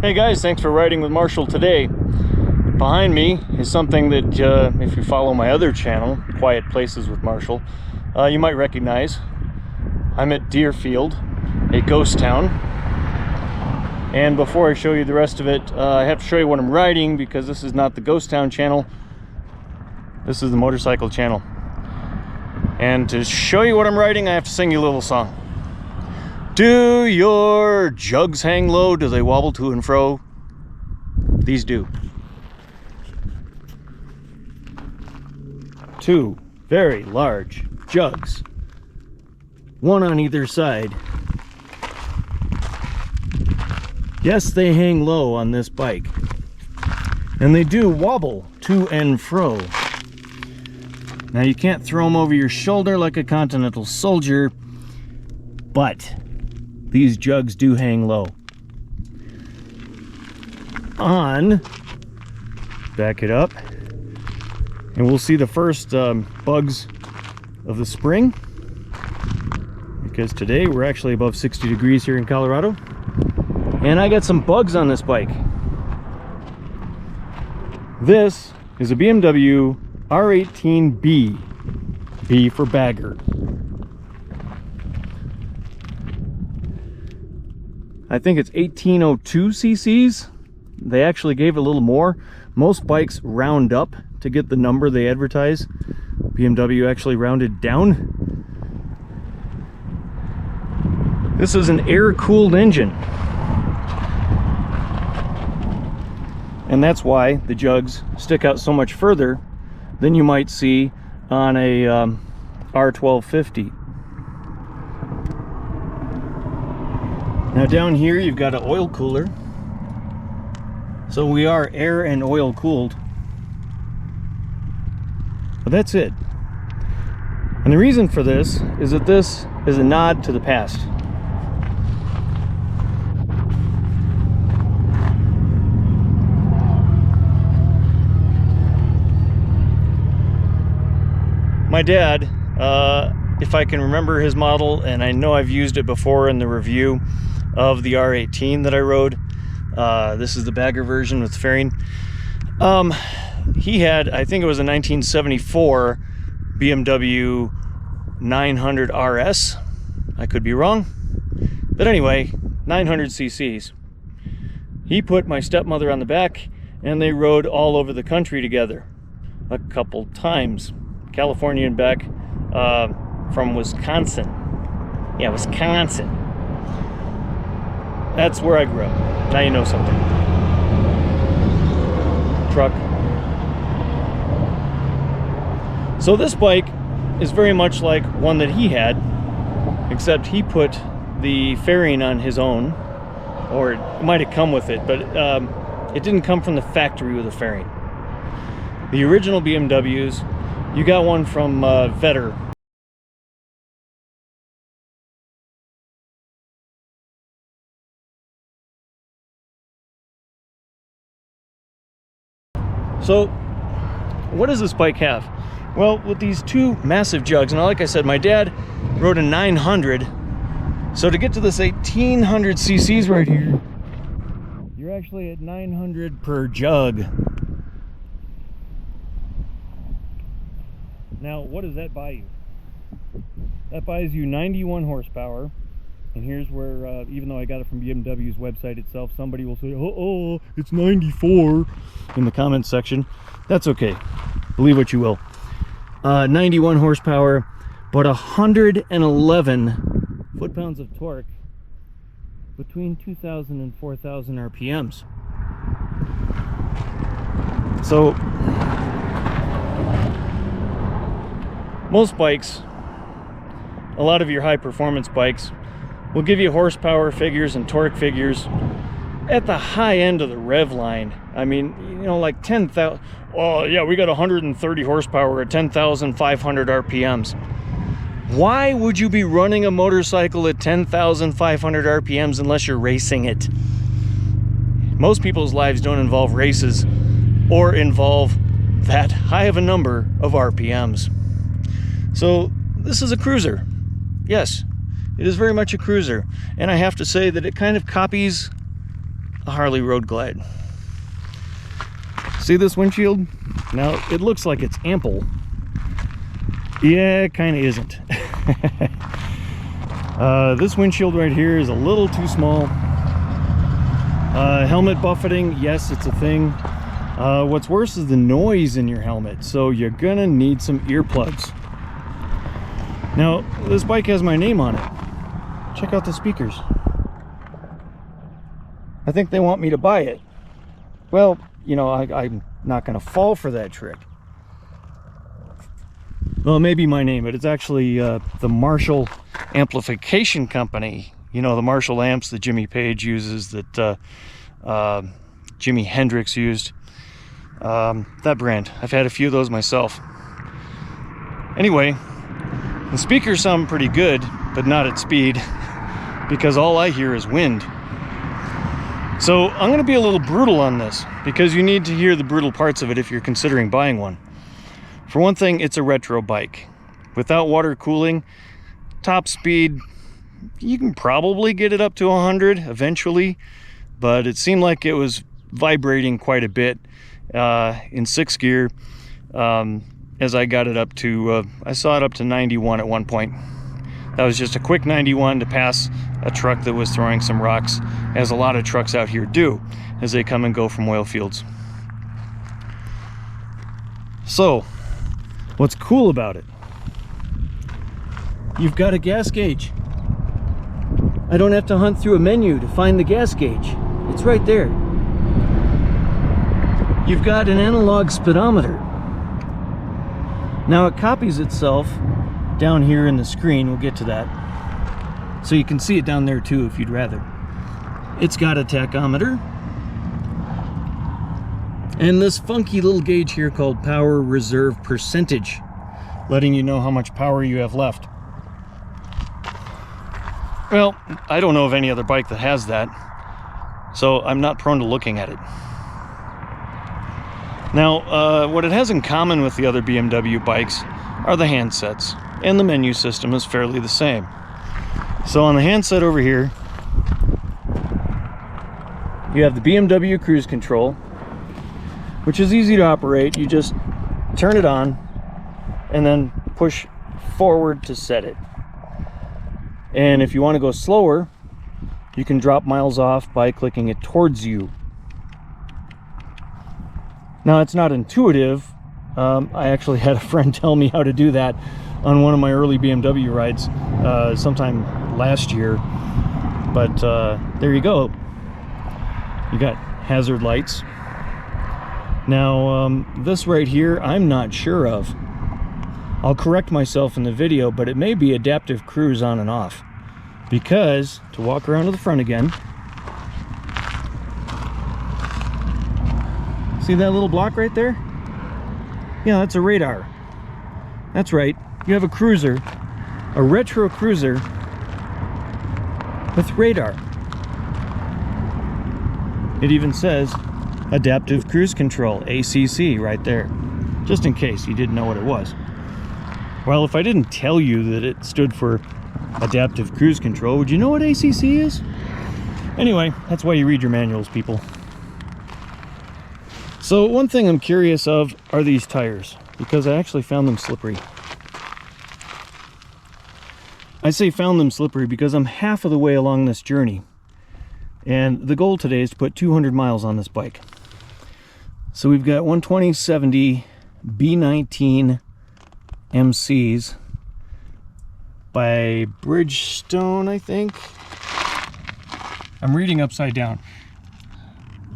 Hey guys, thanks for riding with Marshall today. Behind me is something that if you follow my other channel, Quiet Places with Marshall, you might recognize. I'm at Deerfield, a ghost town. And before I show you the rest of it, I have to show you what I'm riding, because this is not the ghost town channel. This is the motorcycle channel. And to show you what I'm riding, I have to sing you a little song. Do your jugs hang low? Do they wobble to and fro? These do. Two very large jugs, one on either side. Yes, they hang low on this bike, and they do wobble to and fro. Now, you can't throw them over your shoulder like a Continental Soldier, but these jugs do hang low. Back it up, and we'll see the first bugs of the spring, because today we're actually above 60 degrees here in Colorado, and I got some bugs on this bike. This is a BMW R18B, B for bagger. I think it's 1802 cc's. They actually gave a little more. Most bikes round up to get the number they advertise. BMW actually rounded down. This is an air-cooled engine, and that's why the jugs stick out so much further than you might see on a R1250. Now down here you've got an oil cooler, so we are air and oil cooled, but that's it. And the reason for this is that this is a nod to the past. My dad, if I can remember his model, and I know I've used it before in the review of the R18 that I rode. This is the bagger version with fairing. He had, I think it was a 1974 BMW 900 RS. I could be wrong, but anyway, 900 cc's. He put my stepmother on the back, and they rode all over the country together a couple times. California and back, from Wisconsin. Yeah, Wisconsin. That's where I grew up. Now you know something. Truck. So this bike is very much like one that he had, except he put the fairing on his own, or it might have come with it, but it didn't come from the factory with a fairing. The original BMWs, you got one from Vetter. So, what does this bike have? Well, with these two massive jugs, now like I said, my dad rode a 900, so to get to this 1800 cc's right here, you're actually at 900 per jug. Now, what does that buy you? That buys you 91 horsepower, and here's where, even though I got it from BMW's website itself, somebody will say, oh, it's 94 in the comments section. That's okay. Believe what you will. 91 horsepower, but 111 foot-pounds of torque between 2,000 and 4,000 RPMs. So, most bikes, a lot of your high-performance bikes, will give you horsepower figures and torque figures at the high end of the rev line. I mean, you know, like 10,000. Oh yeah, we got 130 horsepower at 10,500 RPMs. Why would you be running a motorcycle at 10,500 RPMs unless you're racing it? Most people's lives don't involve races or involve that high of a number of RPMs. So this is a cruiser. Yes, it is very much a cruiser, and I have to say that it kind of copies a Harley Road Glide. See this windshield? Now, it looks like it's ample. Yeah, it kind of isn't. This windshield right here is a little too small. Helmet buffeting, yes, it's a thing. What's worse is the noise in your helmet, so you're gonna need some earplugs. Now, this bike has my name on it. Check out the speakers. I think they want me to buy it. Well, you know, I'm not gonna fall for that trick. Well, maybe my name, but it's actually the Marshall Amplification Company. You know, the Marshall amps that Jimmy Page uses, that Jimi Hendrix used. That brand. I've had a few of those myself. Anyway, the speakers sound pretty good, but not at speed, because all I hear is wind. So I'm going to be a little brutal on this, because you need to hear the brutal parts of it if you're considering buying one. For one thing, it's a retro bike. Without water cooling, top speed, you can probably get it up to 100 eventually, but it seemed like it was vibrating quite a bit in 6th gear as I got it up to, I saw it up to 91 at one point. That was just a quick 91 to pass a truck that was throwing some rocks, as a lot of trucks out here do as they come and go from oil fields. So, what's cool about it? You've got a gas gauge. I don't have to hunt through a menu to find the gas gauge. It's right there. You've got an analog speedometer. Now it copies itself down here in the screen. We'll get to that. So you can see it down there too if you'd rather. It's got a tachometer. And this funky little gauge here called power reserve percentage, letting you know how much power you have left. Well, I don't know of any other bike that has that, so I'm not prone to looking at it. Now, what it has in common with the other BMW bikes are the handsets, and the menu system is fairly the same. So on the handset over here, you have the BMW cruise control, which is easy to operate. You just turn it on and then push forward to set it. And if you want to go slower, you can drop miles off by clicking it towards you. Now, it's not intuitive. I actually had a friend tell me how to do that on one of my early BMW rides sometime last year. But there you go. You got hazard lights. Now, this right here, I'm not sure of. I'll correct myself in the video, but it may be adaptive cruise on and off. Because, to walk around to the front again, see that little block right there? Yeah, that's a radar. That's right, you have a cruiser, a retro cruiser with radar. It even says adaptive cruise control, ACC, right there, just in case you didn't know what it was. Well, if I didn't tell you that it stood for adaptive cruise control, would you know what ACC is? Anyway, that's why you read your manuals, people. So one thing I'm curious of are these tires, because I actually found them slippery. I say found them slippery because I'm half of the way along this journey, and the goal today is to put 200 miles on this bike. So we've got 120/70 B19 MCs by Bridgestone, I think. I'm reading upside down.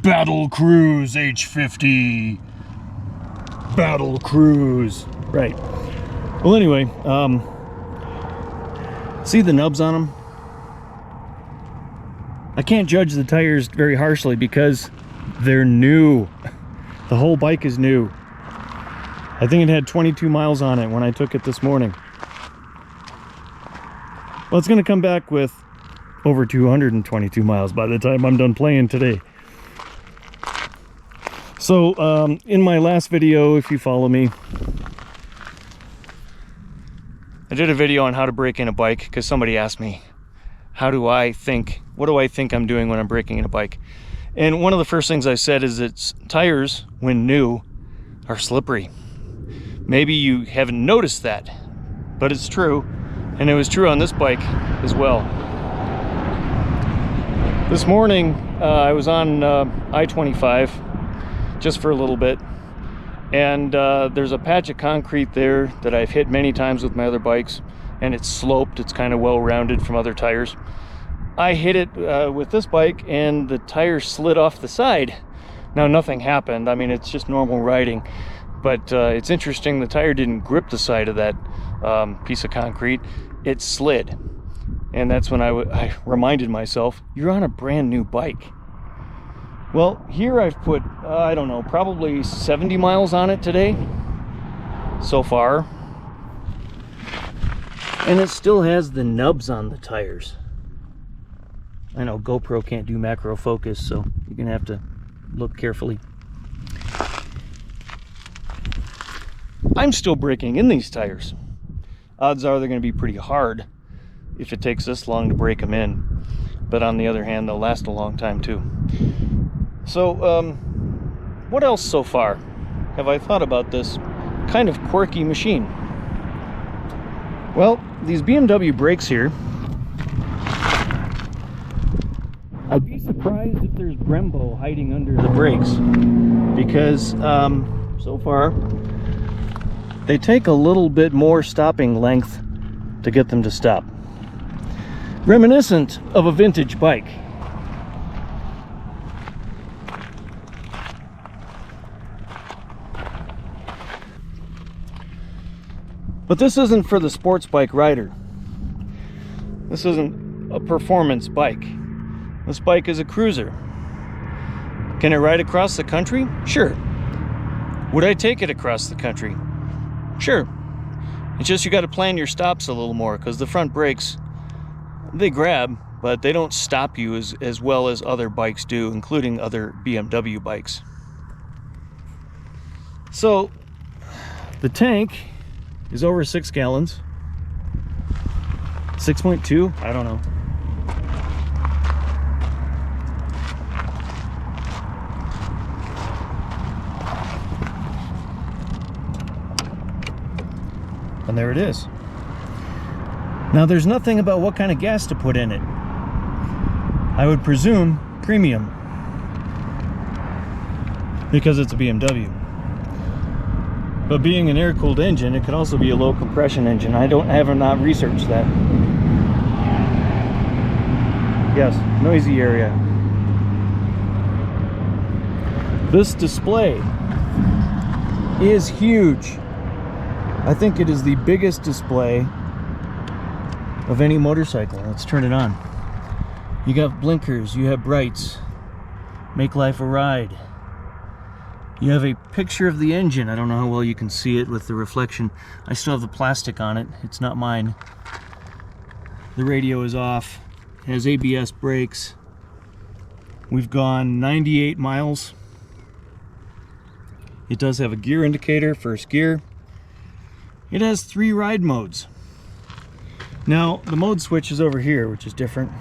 Battle Cruise H50. Battle Cruise. Right. Well, anyway, see the nubs on them? I can't judge the tires very harshly because they're new. The whole bike is new. I think it had 22 miles on it when I took it this morning. Well, it's going to come back with over 222 miles by the time I'm done playing today. So, in my last video, if you follow me, I did a video on how to break in a bike because somebody asked me, what do I think I'm doing when I'm breaking in a bike? And one of the first things I said is its tires, when new, are slippery. Maybe you haven't noticed that, but it's true. And it was true on this bike as well. This morning, I was on I-25 just for a little bit. And there's a patch of concrete there that I've hit many times with my other bikes. And it's sloped, it's kind of well-rounded from other tires. I hit it with this bike and the tire slid off the side. Now nothing happened, I mean it's just normal riding, but it's interesting, the tire didn't grip the side of that piece of concrete, it slid. And that's when I reminded myself, you're on a brand new bike. Well, here I've put, I don't know, probably 70 miles on it today so far. And it still has the nubs on the tires. I know GoPro can't do macro focus, so you're gonna have to look carefully. I'm still breaking in these tires. Odds are they're gonna be pretty hard if it takes this long to break them in. But on the other hand, they'll last a long time too. So, what else so far have I thought about this kind of quirky machine? Well, these BMW brakes here, I'd be surprised if there's Brembo hiding under the brakes, because so far they take a little bit more stopping length to get them to stop. Reminiscent of a vintage bike. But this isn't for the sports bike rider. This isn't a performance bike. This bike is a cruiser. Can it ride across the country? Sure. Would I take it across the country? Sure. It's just you got to plan your stops a little more, because the front brakes, they grab, but they don't stop you as well as other bikes do, including other BMW bikes. So the tank is over 6 gallons. 6.2? I don't know. And there it is. Now there's nothing about what kind of gas to put in it. I would presume premium, because it's a BMW. But being an air-cooled engine, it could also be a low compression engine. I have not researched that. Yes, noisy area. This display is huge. I think it is the biggest display of any motorcycle. Let's turn it on. You got blinkers, you have brights, make life a ride. You have a picture of the engine. I don't know how well you can see it with the reflection. I still have the plastic on it. It's not mine. The radio is off. It has ABS brakes. We've gone 98 miles. It does have a gear indicator, first gear. It has 3 ride modes. Now, the mode switch is over here, which is different.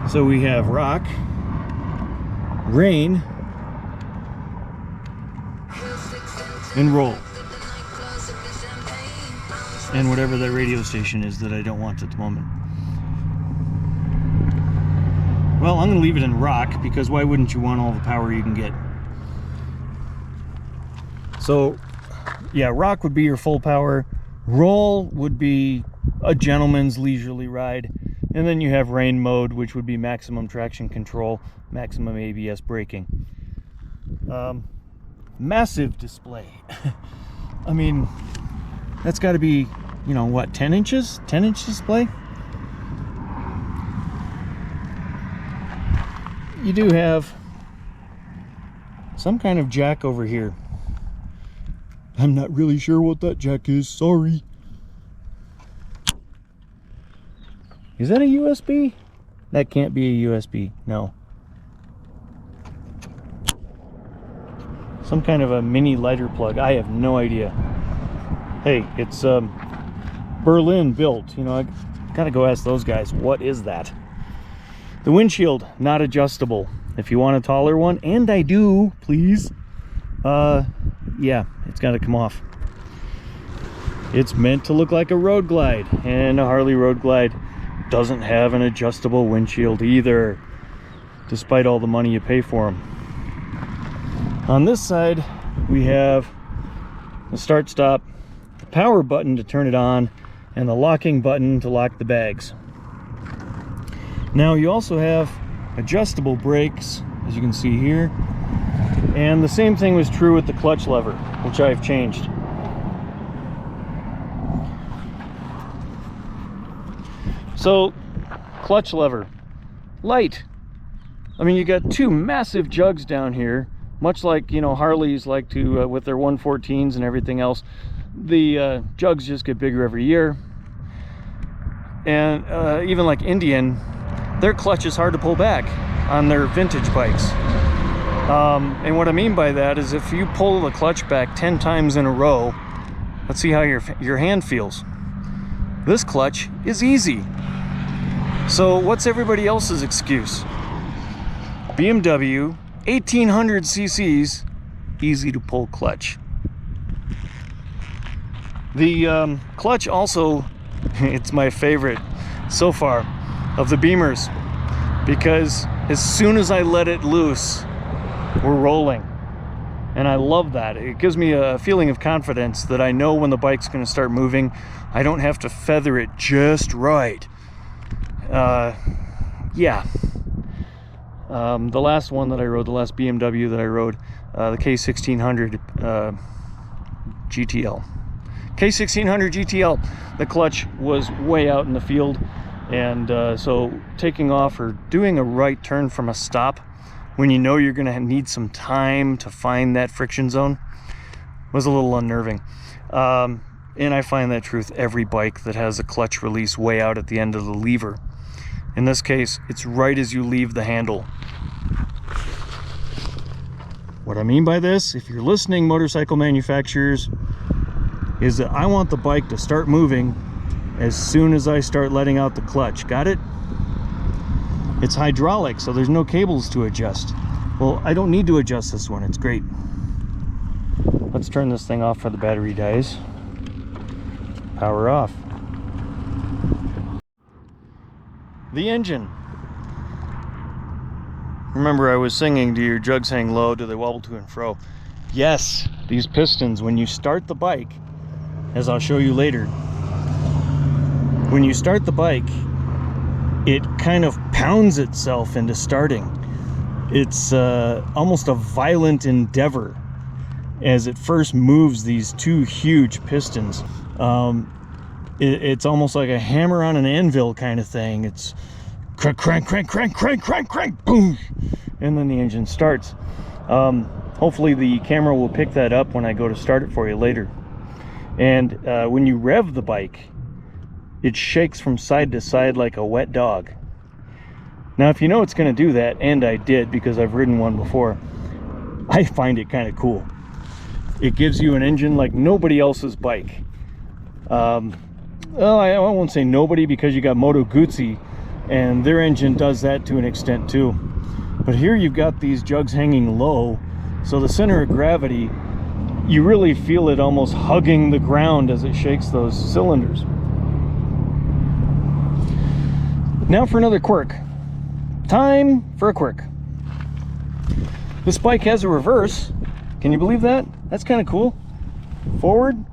So we have rock, rain, and roll. And whatever that radio station is that I don't want at the moment. Well, I'm going to leave it in rock, because why wouldn't you want all the power you can get? So, yeah, rock would be your full power. Roll would be a gentleman's leisurely ride. And then you have rain mode, which would be maximum traction control, maximum ABS braking. Massive display. I mean, that's got to be, you know, what, 10 inches? 10-inch display? You do have some kind of jack over here. I'm not really sure what that jack is, sorry. Is that a USB? That can't be a USB, no. Some kind of a mini lighter plug, I have no idea. Hey, it's Berlin built, you know, I gotta go ask those guys, what is that? The windshield, not adjustable. If you want a taller one, and I do, please, yeah, it's got to come off. It's meant to look like a Road Glide, and a Harley Road Glide doesn't have an adjustable windshield either, despite all the money you pay for them. On this side, we have the start stop, the power button to turn it on, and the locking button to lock the bags. Now you also have adjustable brakes, as you can see here, and the same thing was true with the clutch lever, which I've changed. So, clutch lever, light. I mean, you got two massive jugs down here, much like, you know, Harleys like to, with their 114s and everything else. The jugs just get bigger every year. And even like Indian, their clutch is hard to pull back on their vintage bikes. And what I mean by that is if you pull the clutch back 10 times in a row, let's see how your hand feels. This clutch is easy. So what's everybody else's excuse? BMW 1800 cc's, easy to pull clutch. The clutch also, it's my favorite so far of the Beamers, because as soon as I let it loose, we're rolling. And I love that. It gives me a feeling of confidence that I know when the bike's going to start moving. I don't have to feather it just right. Yeah. The last one that I rode, the last BMW that I rode, the K1600 GTL. K1600 GTL, the clutch was way out in the field, and so taking off or doing a right turn from a stop when you know you're going to need some time to find that friction zone was a little unnerving. And I find that true with every bike that has a clutch release way out at the end of the lever. In this case, it's right as you leave the handle. What I mean by this, if you're listening, motorcycle manufacturers, is that I want the bike to start moving as soon as I start letting out the clutch. Got it? It's hydraulic, so there's no cables to adjust. Well, I don't need to adjust this one. It's great. Let's turn this thing off for the battery dies. Power off. The engine. Remember, I was singing, do your jugs hang low? Do they wobble to and fro? Yes, these pistons, when you start the bike, as I'll show you later, when you start the bike, it kind of pounds itself into starting. It's almost a violent endeavor as it first moves these two huge pistons. It's almost like a hammer on an anvil kind of thing. It's crank, crank, crank, crank, crank, crank, crank, boom, and then the engine starts. Hopefully the camera will pick that up when I go to start it for you later. And when you rev the bike, it shakes from side to side like a wet dog. Now, if you know it's going to do that, and I did because I've ridden one before, I find it kind of cool. It gives you an engine like nobody else's bike. Well, I won't say nobody, because you got Moto Guzzi, and their engine does that to an extent too. But here you've got these jugs hanging low, so the center of gravity, you really feel it almost hugging the ground as it shakes those cylinders. Now for another quirk. Time for a quirk. This bike has a reverse. Can you believe that? That's kind of cool. Forward,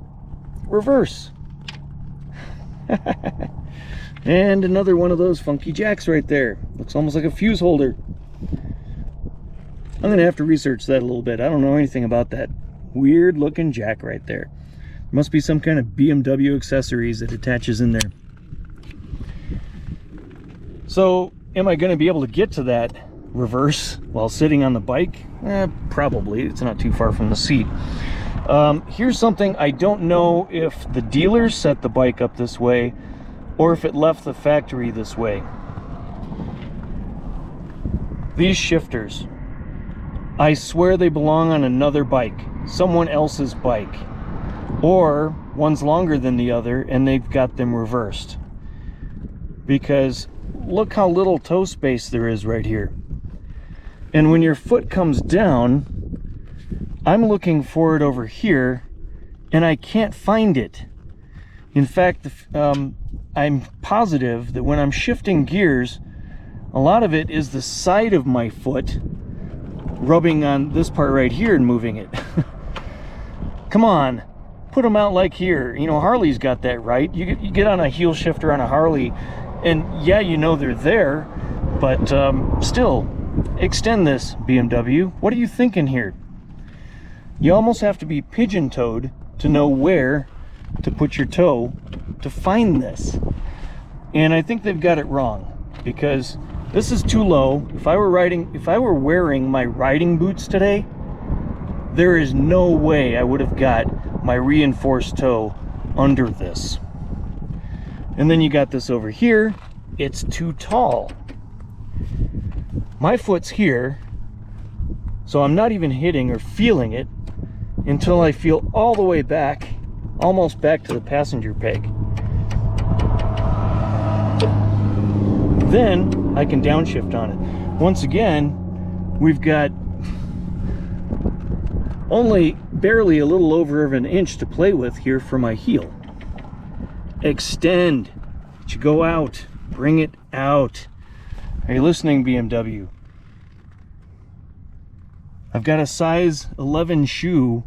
reverse. And another one of those funky jacks right there. Looks almost like a fuse holder. I'm gonna have to research that a little bit. I don't know anything about that weird looking jack right there. There must be some kind of BMW accessories that attaches in there. So am I going to be able to get to that reverse while sitting on the bike? Probably. It's not too far from the seat. Here's something. I don't know if the dealers set the bike up this way or if it left the factory this way. These shifters, I swear they belong on another bike, someone else's bike, or one's longer than the other and they've got them reversed. Because look how little toe space there is right here. And when your foot comes down, I'm looking for it over here, and I can't find it. In fact, I'm positive that when I'm shifting gears, a lot of it is the side of my foot rubbing on this part right here and moving it. Come on, put them out like here. You know, Harley's got that right. You get on a heel shifter on a Harley, and yeah, you know they're there, but still, extend this, BMW. What are you thinking here? You almost have to be pigeon-toed to know where to put your toe to find this. And I think they've got it wrong, because this is too low. If I were wearing my riding boots today, there is no way I would have got my reinforced toe under this. And then you got this over here. It's too tall. My foot's here, so I'm not even hitting or feeling it until I feel all the way back, almost back to the passenger peg. Then I can downshift on it. Once again, we've got only barely a little over an inch to play with here for my heel. Extend. It should go out. Bring it out. Are you listening, BMW? I've got a size 11 shoe.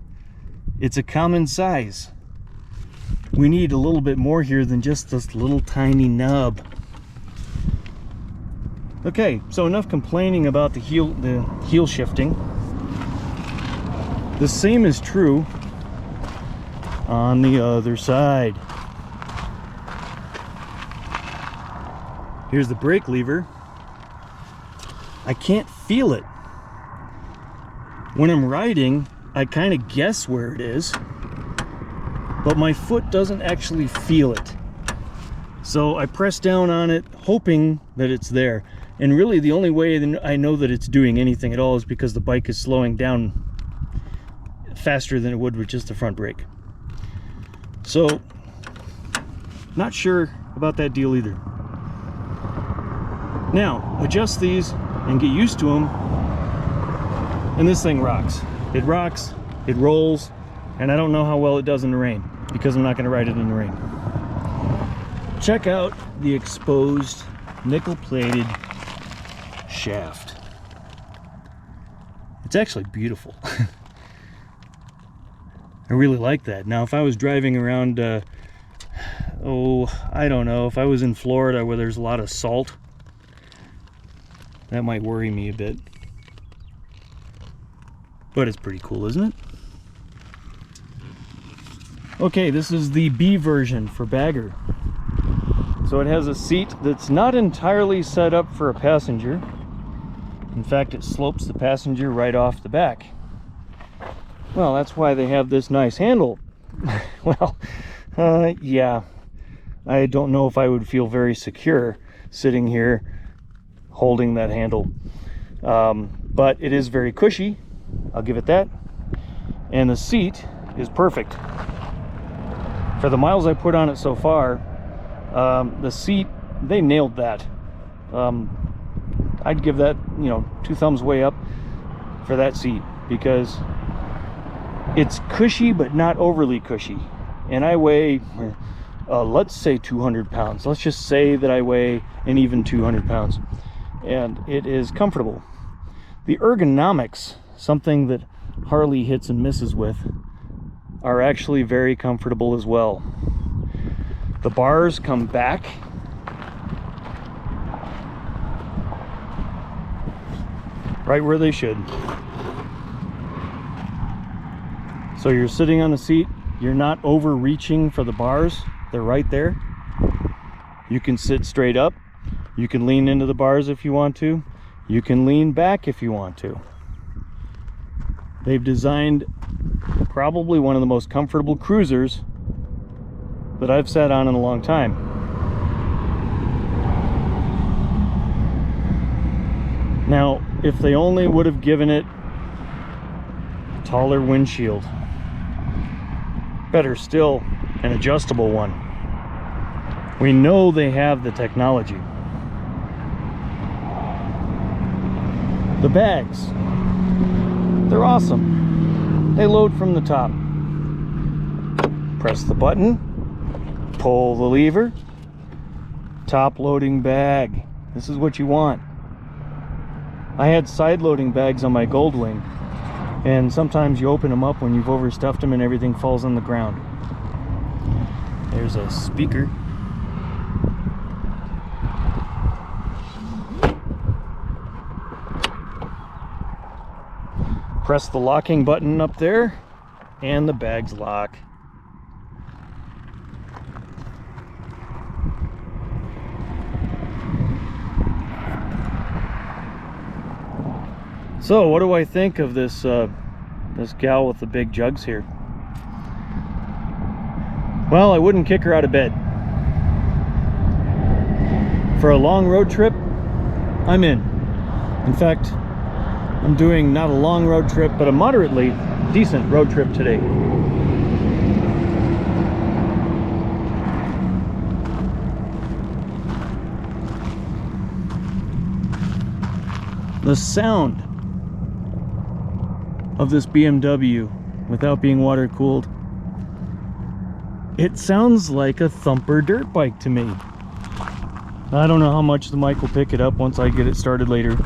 It's a common size. We need a little bit more here than just this little tiny nub. Okay, so enough complaining about the heel shifting. The same is true on the other side. Here's the brake lever. I can't feel it. When I'm riding, I kind of guess where it is, but my foot doesn't actually feel it. So I press down on it, hoping that it's there. And really the only way I know that it's doing anything at all is because the bike is slowing down faster than it would with just the front brake. So, not sure about that deal either. Now, adjust these and get used to them, and this thing rocks. It rocks, it rolls, and I don't know how well it does in the rain, because I'm not going to ride it in the rain. Check out the exposed nickel-plated shaft. It's actually beautiful. I really like that. Now, if I was driving around, I don't know, if I was in Florida where there's a lot of salt, that might worry me a bit. But it's pretty cool, isn't it? Okay, this is the B version for bagger. So it has a seat that's not entirely set up for a passenger. In fact, it slopes the passenger right off the back. Well, that's why they have this nice handle. Well, yeah, I don't know if I would feel very secure sitting here holding that handle. But it is very cushy, I'll give it that. And the seat is perfect. For the miles I put on it so far, the seat, they nailed that. I'd give that, 2 thumbs way up for that seat, because it's cushy but not overly cushy. And I weigh, let's say 200 pounds. Let's just say that I weigh an even 200 pounds. And it is comfortable. The ergonomics, something that Harley hits and misses with, are actually very comfortable as well. The bars come back. Right where they should. So you're sitting on the seat, you're not overreaching for the bars, they're right there. You can sit straight up, you can lean into the bars if you want to, you can lean back if you want to. They've designed probably one of the most comfortable cruisers that I've sat on in a long time. Now, if they only would have given it a taller windshield, better still, an adjustable one. We know they have the technology. The bags, they're awesome. They load from the top. Press the button, pull the lever, top loading bag. This is what you want. I had side loading bags on my Goldwing, and sometimes you open them up when you've overstuffed them and everything falls on the ground. There's a speaker. Press the locking button up there and the bags lock. So what do I think of this this gal with the big jugs here? Well, I wouldn't kick her out of bed. For a long road trip, I'm in. In fact, I'm doing not a long road trip, but a moderately decent road trip today. The sound of this BMW without being water cooled, it sounds like a thumper dirt bike to me. I don't know how much the mic will pick it up once I get it started later,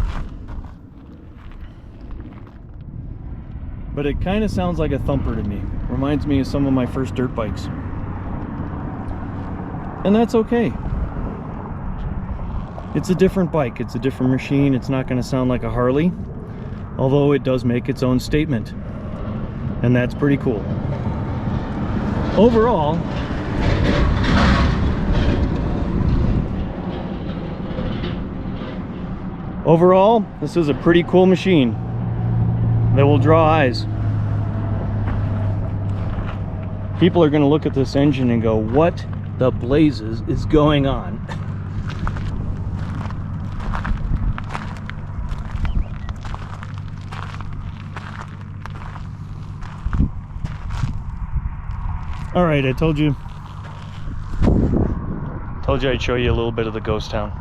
but it kind of sounds like a thumper to me. Reminds me of some of my first dirt bikes, and that's okay. It's a different bike, it's a different machine. It's not going to sound like a Harley, although it does make its own statement, and that's pretty cool. Overall, this is a pretty cool machine that will draw eyes. People are going to look at this engine and go, what the blazes is going on? All right, I told you I'd show you a little bit of the ghost town.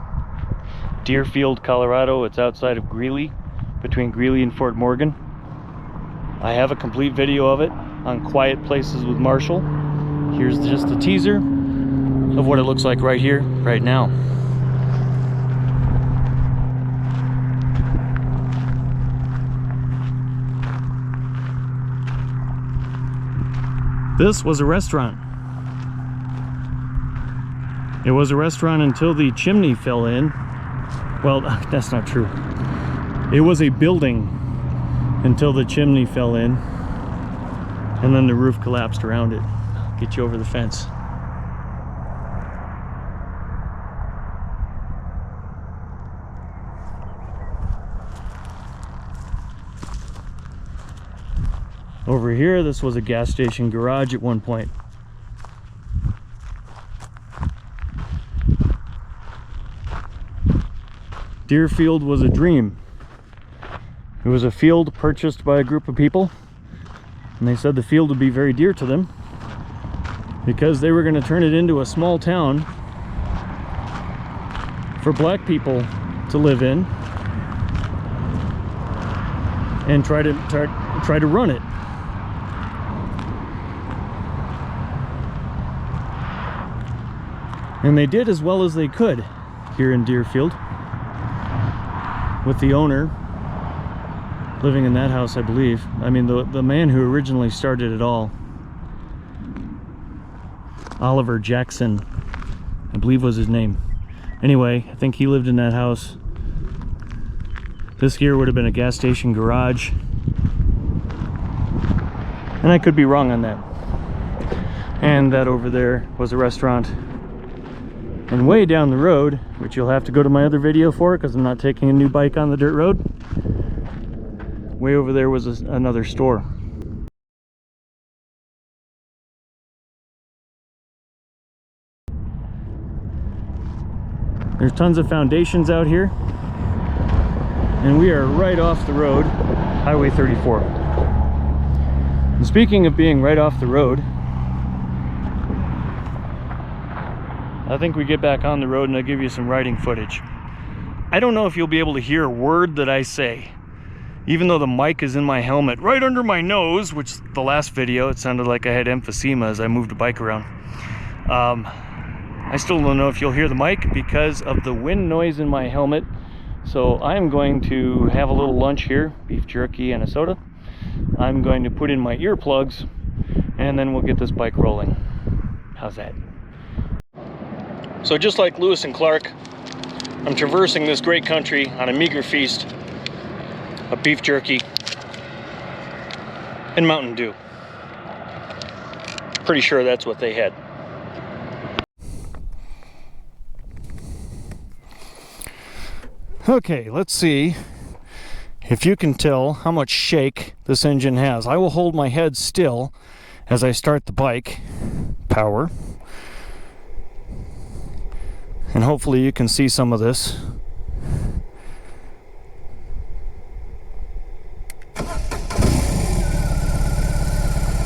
Deerfield, Colorado. It's outside of Greeley, between Greeley and Fort Morgan. I have a complete video of it on Quiet Places with Marshall. Here's just a teaser of what it looks like right here, right now. This was a restaurant. It was a restaurant until the chimney fell in. Well, that's not true. It was a building until the chimney fell in, and then the roof collapsed around it. Get you over the fence. Over here, this was a gas station garage at one point. Deerfield was a dream. It was a field purchased by a group of people, and they said the field would be very dear to them because they were going to turn it into a small town for black people to live in and try to run it. And they did as well as they could here in Deerfield, with the owner living in that house, I believe. I mean, the man who originally started it all, Oliver Jackson, I believe was his name. Anyway, I think he lived in that house. This here would have been a gas station garage, and I could be wrong on that. And that over there was a restaurant. And way down the road, which you'll have to go to my other video for because I'm not taking a new bike on the dirt road, way over there was another store. There's tons of foundations out here, and we are right off the road, Highway 34. And speaking of being right off the road, I think we get back on the road and I'll give you some riding footage. I don't know if you'll be able to hear a word that I say Even though the mic is in my helmet right under my nose, which the last video it sounded like I had emphysema as I moved the bike around. I still don't know if you'll hear the mic because of the wind noise in my helmet. So I'm going to have a little lunch here, beef jerky and a soda. I'm going to put in my earplugs and then we'll get this bike rolling. How's that? So just like Lewis and Clark, I'm traversing this great country on a meager feast of beef jerky and Mountain Dew. Pretty sure that's what they had. Okay, let's see if you can tell how much shake this engine has. I will hold my head still as I start the bike. Power. And hopefully you can see some of this.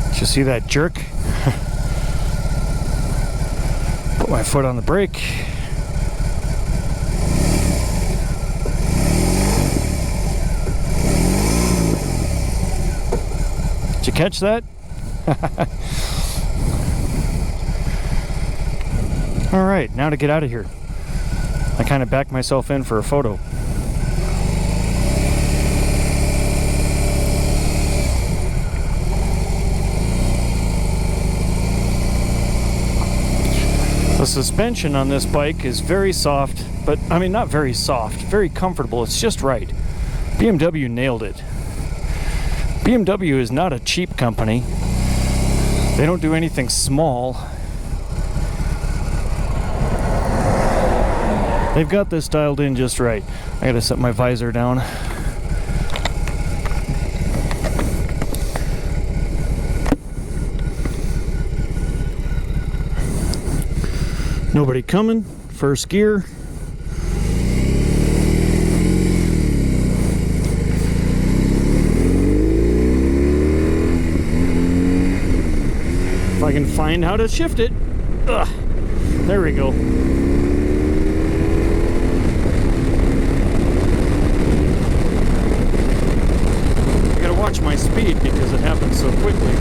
Did you see that jerk? Put my foot on the brake. Did you catch that? All right, now to get out of here. I kind of backed myself in for a photo. The suspension on this bike is very soft, but I mean not very soft, very comfortable. It's just right. BMW nailed it. BMW is not a cheap company. They don't do anything small. They've got this dialed in just right. I gotta set my visor down. Nobody coming. First gear. If I can find how to shift it. Ugh. There we go. I gotta watch my speed because it happens so quickly.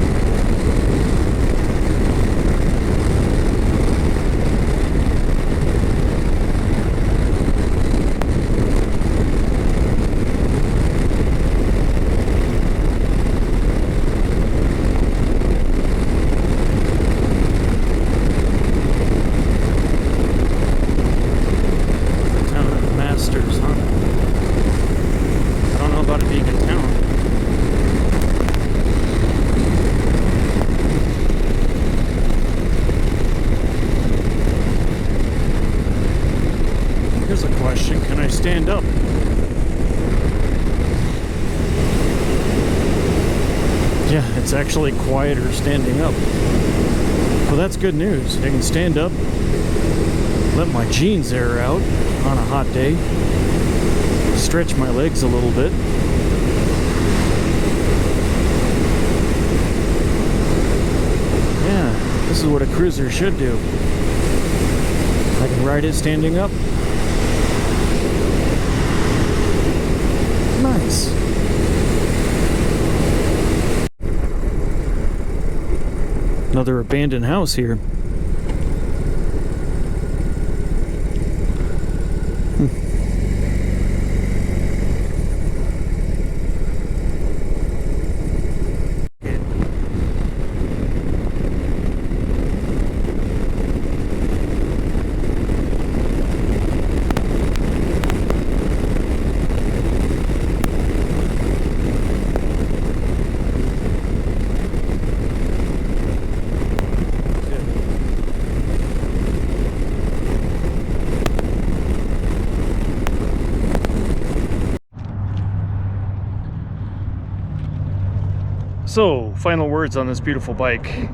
Stand up. Yeah, it's actually quieter standing up. Well, that's good news. I can stand up, let my jeans air out on a hot day, stretch my legs a little bit. Yeah, this is what a cruiser should do. I can ride it standing up. Nice. Another abandoned house here. So, final words on this beautiful bike.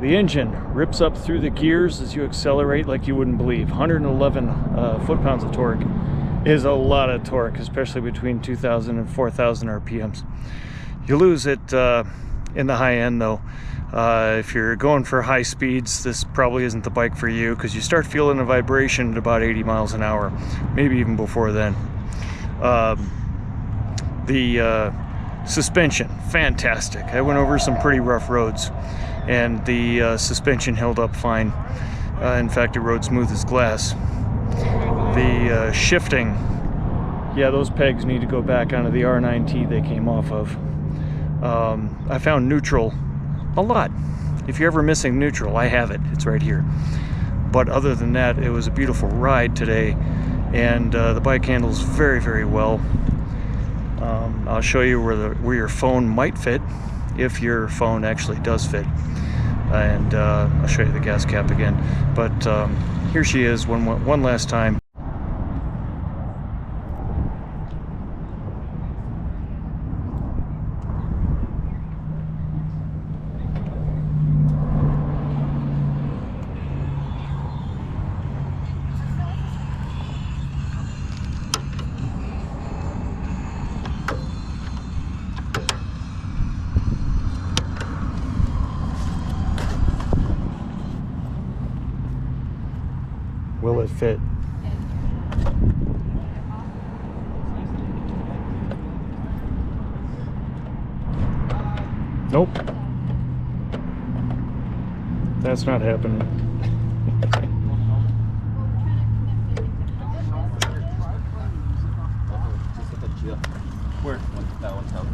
The engine rips up through the gears as you accelerate like you wouldn't believe. 111 foot-pounds of torque is a lot of torque, especially between 2,000 and 4,000 RPMs. You lose it in the high end though. If you're going for high speeds, this probably isn't the bike for you because you start feeling a vibration at about 80 miles an hour, maybe even before then. The suspension, fantastic. I went over some pretty rough roads, and the suspension held up fine. In fact, it rode smooth as glass. The shifting, yeah, those pegs need to go back onto the R9T they came off of. I found neutral a lot. If you're ever missing neutral, I have it. It's right here. But other than that, it was a beautiful ride today, and the bike handles very, very well. I'll show you where your phone might fit, if your phone actually does fit. And I'll show you the gas cap again. But here she is one last time. Will it fit? Nope. That's not happening. Where? That one's out.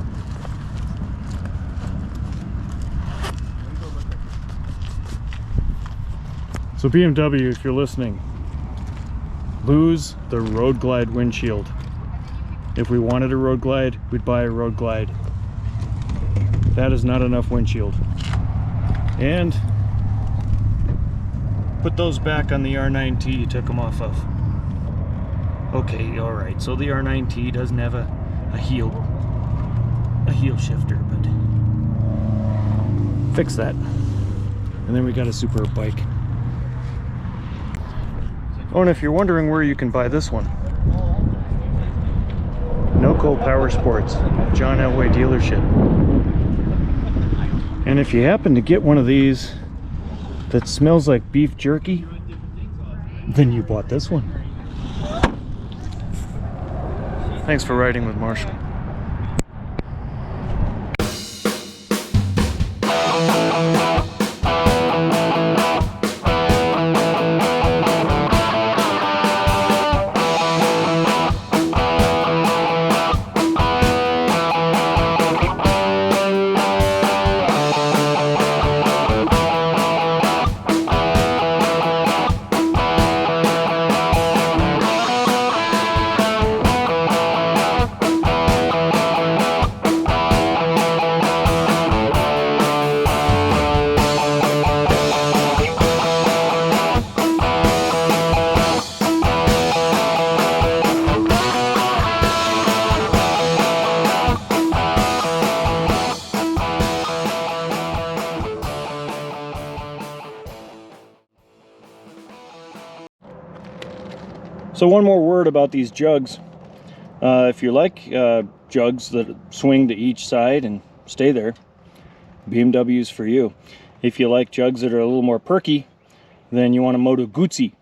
So BMW, if you're listening, lose the Road Glide windshield. If we wanted a Road Glide, we'd buy a Road Glide. That is not enough windshield. And put those back on the R9T you took them off of. Okay, all right. So the R9T doesn't have a heel shifter, but fix that. And then we got a superb bike. Oh, and if you're wondering where you can buy this one, NoCo Power Sports, John Elway dealership. And if you happen to get one of these that smells like beef jerky, then you bought this one. Thanks for riding with Marshall. So one more word about these jugs. If you like jugs that swing to each side and stay there, BMW's for you. If you like jugs that are a little more perky, then you want a Moto Guzzi.